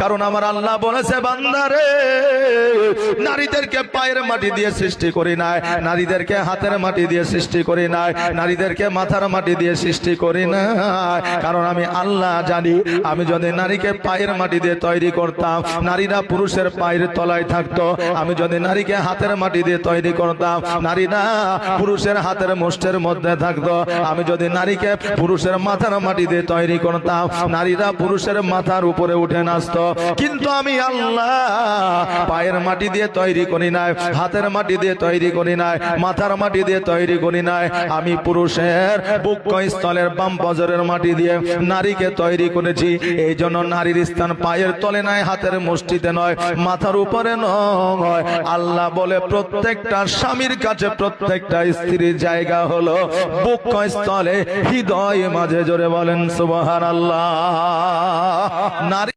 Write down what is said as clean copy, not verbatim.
কারণ আমার আল্লাহ বলেছে বান্দারে নারীদেরকে পায়ের মাটি দিয়ে সৃষ্টি করি নাই, নারীদেরকে হাতের মাটি দিয়ে সৃষ্টি করি নাই, নারীদেরকে মাথার মাটি দিয়ে সৃষ্টি করি না। কারণ আমি আল্লাহ জানি আমি যদি নারীকে পায়ের মাটি দিয়ে তৈরি করতাম নারীরা পুরুষের পায়ের তলায় থাকতো, আমি যদি নারীকে হাতের মাটি দিয়ে তৈরি করতাম নারীরা পুরুষের হাতের মুষ্টের মধ্যে থাকতো, আমি যদি নারীকে পুরুষের মাথার মাটি দিয়ে তৈরি করতাম নারীরা পুরুষের মাথার উপরে উঠে নাচতো। কিন্তু আমি আল্লাহ পায়ের মাটি দিয়ে তৈরি করি নাই, হাতের মাটি দিয়ে তৈরি করি নাই, মাথার মাটি দিয়ে তৈরি করি নাই, আমি পুরুষের বক্ষস্থলের বাম পাঁজরের মাটি দিয়ে নারীকে তৈরি করেছি। এই জন্য নারীর স্থান পায়ের তলে নয়, হাতের মুষ্টিতে নয়, মাথার উপরে নয়। আল্লাহ বলে প্রত্যেকটা স্বামীর কাছে প্রত্যেকটা স্ত্রীর জায়গা হলো বক্ষস্থলে, হৃদয় মাঝে। জোরে বলেন সুবহানাল্লাহ। নারী